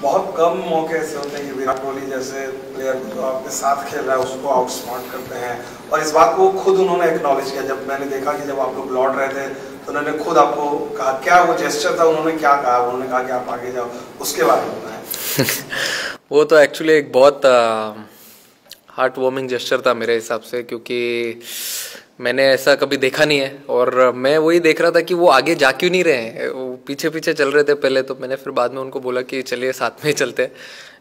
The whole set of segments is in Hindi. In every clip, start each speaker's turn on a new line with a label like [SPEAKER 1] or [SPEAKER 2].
[SPEAKER 1] बहुत कम मौके ऐसे होते हैं कि विराट कोहली जैसे प्लेयर जो आपके साथ खेल रहा है उसको आउटस्मार्ट करते हैं, और इस बात को खुद उन्होंने एक्नॉलेज किया। जब मैंने देखा कि जब आप लोग लौट रहे थे तो उन्होंने खुद आपको कहा, क्या वो जेस्चर था, उन्होंने क्या कहा? उन्होंने कहा कि आप आगे जाओ, उसके बारे में बताएं।
[SPEAKER 2] वो तो एक्चुअली एक बहुत हार्ट वार्मिंग जेस्चर था मेरे हिसाब से, क्योंकि मैंने ऐसा कभी देखा नहीं है। और मैं वही देख रहा था कि वो आगे जा क्यों नहीं रहे हैं, वो पीछे पीछे चल रहे थे पहले। तो मैंने फिर बाद में उनको बोला कि चलिए साथ में ही चलते हैं,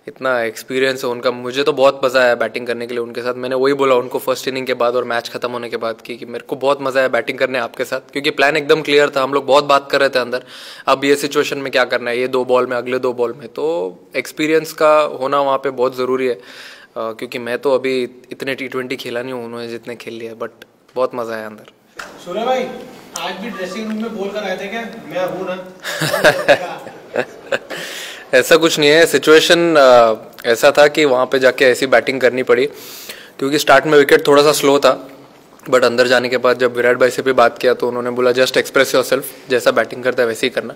[SPEAKER 2] इतना एक्सपीरियंस है उनका। मुझे तो बहुत मज़ा आया बैटिंग करने के लिए उनके साथ। मैंने वही बोला उनको फर्स्ट इनिंग के बाद और मैच खत्म होने के बाद कि मेरे को बहुत मज़ा आया बैटिंग करने आपके साथ, क्योंकि प्लान एकदम क्लियर था। हम लोग बहुत बात कर रहे थे अंदर, अब ये सिचुएशन में क्या करना है, ये 2 बॉल में, अगले 2 बॉल में। तो एक्सपीरियंस का होना वहाँ पे बहुत ज़रूरी है, क्योंकि मैं तो अभी इतने T20 खेला नहीं हूँ उन्होंने जितने खेल लिया, बट बहुत मज़ा आया अंदर।
[SPEAKER 3] सूर्य भाई, आज भी ड्रेसिंग रूम में बोल कर आए थे क्या, मैं हूँ ना?
[SPEAKER 2] ऐसा कुछ नहीं है, सिचुएशन ऐसा था कि वहाँ पे जाके ऐसी बैटिंग करनी पड़ी, क्योंकि स्टार्ट में विकेट थोड़ा सा स्लो था। बट अंदर जाने के बाद जब विराट भाई से भी बात किया तो उन्होंने बोला जस्ट एक्सप्रेस योरसेल्फ, जैसा बैटिंग करता है वैसे ही करना।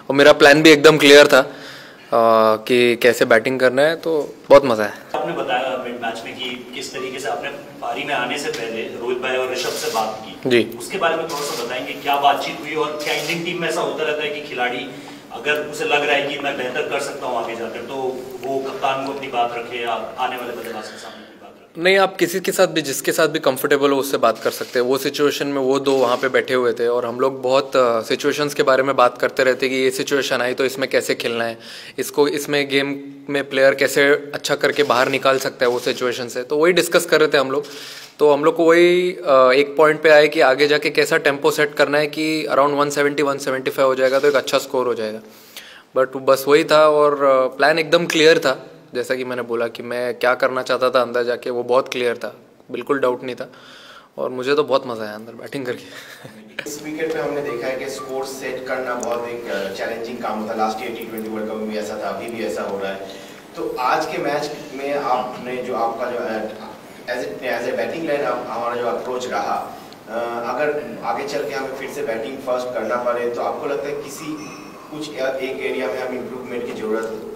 [SPEAKER 2] और मेरा प्लान भी एकदम क्लियर था कि कैसे बैटिंग करना है, तो बहुत मज़ा आया।
[SPEAKER 4] आपने बताया मिड मैच में कि किस तरीके से आपने पारी में आने से पहले रोहित भाई और ऋषभ से बात की
[SPEAKER 2] जी,
[SPEAKER 4] उसके बारे में थोड़ा सा बताएंगे, क्या बातचीत हुई? और क्या इंडियन टीम में ऐसा होता रहता है कि खिलाड़ी अगर उसे लग रहा है कि मैं बेहतर कर सकता हूँ आगे जाकर, तो वो कप्तान को अपनी बात रखे या आने वाले बल्लेबाज के सामने अपनी बात रखे?
[SPEAKER 2] नहीं, आप किसी के साथ भी, जिसके साथ भी कंफर्टेबल हो उससे बात कर सकते हैं। वो सिचुएशन में वो 2 वहाँ पे बैठे हुए थे और हम लोग बहुत सिचुएशंस के बारे में बात करते रहते कि ये सिचुएशन आई तो इसमें कैसे खेलना है, इसको इसमें गेम में प्लेयर कैसे अच्छा करके बाहर निकाल सकता है वो सिचुएशन से। तो वही डिस्कस कर रहे थे हम लोग। तो हम लोग को वही एक पॉइंट पे आए कि आगे जाके कैसा टेम्पो सेट करना है कि अराउंड 170-175 हो जाएगा तो एक अच्छा स्कोर हो जाएगा। बट बस वही था, और प्लान एकदम क्लियर था। जैसा कि मैंने बोला कि मैं क्या करना चाहता था अंदर जाके, वो बहुत क्लियर था, बिल्कुल डाउट नहीं था। और मुझे तो बहुत मज़ा आया अंदर बैटिंग करके।
[SPEAKER 5] इस विकेट पे हमने देखा है कि स्कोर सेट करना बहुत एक चैलेंजिंग काम होता है। Last year T20 world cup में भी ऐसा था, अभी भी ऐसा हो रहा है। तो आज के मैच में आपने जो आपका जो एज ए बैटिंग लाइन हमारा जो अप्रोच रहा, अगर आगे चल के हमें फिर से बैटिंग फर्स्ट करना पड़े तो आपको लगता है किसी कुछ एक एरिया में हम इम्प्रूवमेंट की जरूरत है?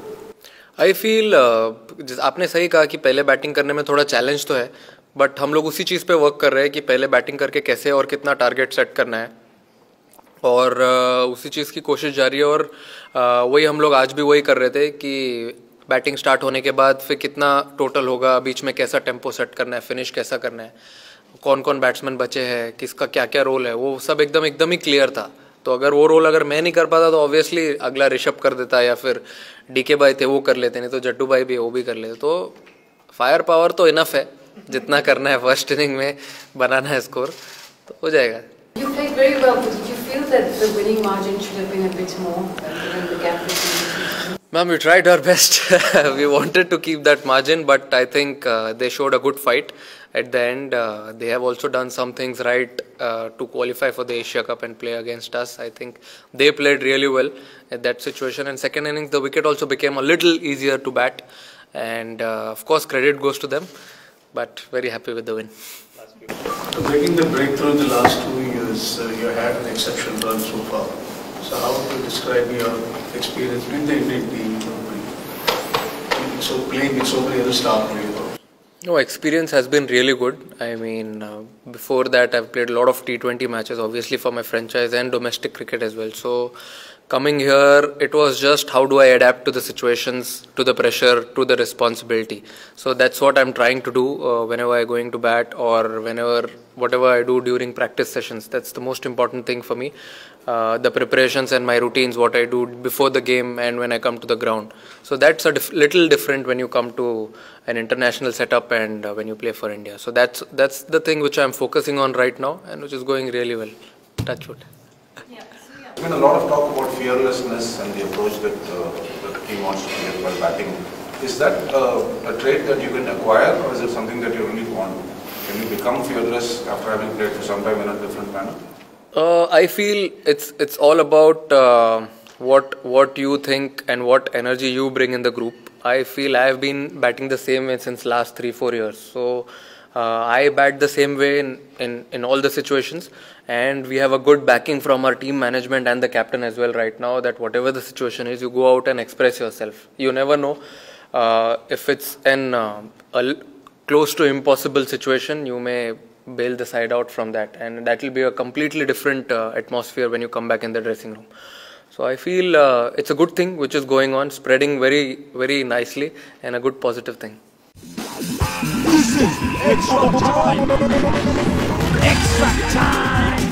[SPEAKER 2] आई फील आपने सही कहा कि पहले बैटिंग करने में थोड़ा चैलेंज तो है, बट हम लोग उसी चीज़ पे वर्क कर रहे हैं कि पहले बैटिंग करके कैसे और कितना टारगेट सेट करना है, और उसी चीज़ की कोशिश जारी है। और वही हम लोग आज भी वही कर रहे थे कि बैटिंग स्टार्ट होने के बाद फिर कितना टोटल होगा, बीच में कैसा टेम्पो सेट करना है, फिनिश कैसा करना है, कौन कौन बैट्समैन बचे हैं, किसका क्या क्या रोल है, वो सब एकदम ही क्लियर था। तो अगर वो रोल अगर मैं नहीं कर पाता तो ऑब्वियसली अगला ऋषभ कर देता, या फिर DK भाई थे वो कर लेते, नहीं तो जट्टू भाई भी वो भी कर लेते। तो फायर पावर तो इनफ है, जितना करना है फर्स्ट इनिंग में बनाना है स्कोर तो हो जाएगा।
[SPEAKER 6] You played very well, but did you feel that the winning margin should have been a bit more, given the gap between?
[SPEAKER 2] Ma'am, we tried our best. We wanted to keep that margin, but I think they showed a good fight at the end. They have also done some things right to qualify for the Asia Cup and play against us. I think they played really well at that situation. And second innings, the wicket also became a little easier to bat. And of course, credit goes to them. But very happy with the win.
[SPEAKER 7] Making the breakthrough the last 2 years, you had an exceptional run so far. So how would you describe your experience with the Indian team? So playing with so many other star players.
[SPEAKER 2] No, experience has been really good. I mean, before that I've played a lot of T20 matches, obviously for my franchise and domestic cricket as well. So coming here, it was just how do I adapt to the situations, to the pressure, to the responsibility. So that's what I'm trying to do whenever I'm going to bat, or whatever I do during practice sessions. That's the most important thing for me. The preparations and my routines, what I do before the game and when I come to the ground. So that's a little different when you come to an international setup and when you play for India. So that's the thing which I'm focusing on right now and which is going really well. Touch wood.
[SPEAKER 8] There's been a lot of talk about fearlessness and the approach that the team wants to take while batting. Is that a trait that you can acquire, or is it something that you really want? Can you become fearless after having played for some time in a different manner?
[SPEAKER 2] I feel it's all about what you think and what energy you bring in the group. I feel I have been batting the same way since last 3-4 years. So I bat the same way in all the situations, and we have a good backing from our team management and the captain as well right now, that whatever the situation is, you go out and express yourself. You never know if it's a close to impossible situation, you may bail the side out from that, and that will be a completely different atmosphere when you come back in the dressing room. So I feel it's a good thing which is going on, spreading very, very nicely, and a good positive thing.
[SPEAKER 9] Extra time! Extra time!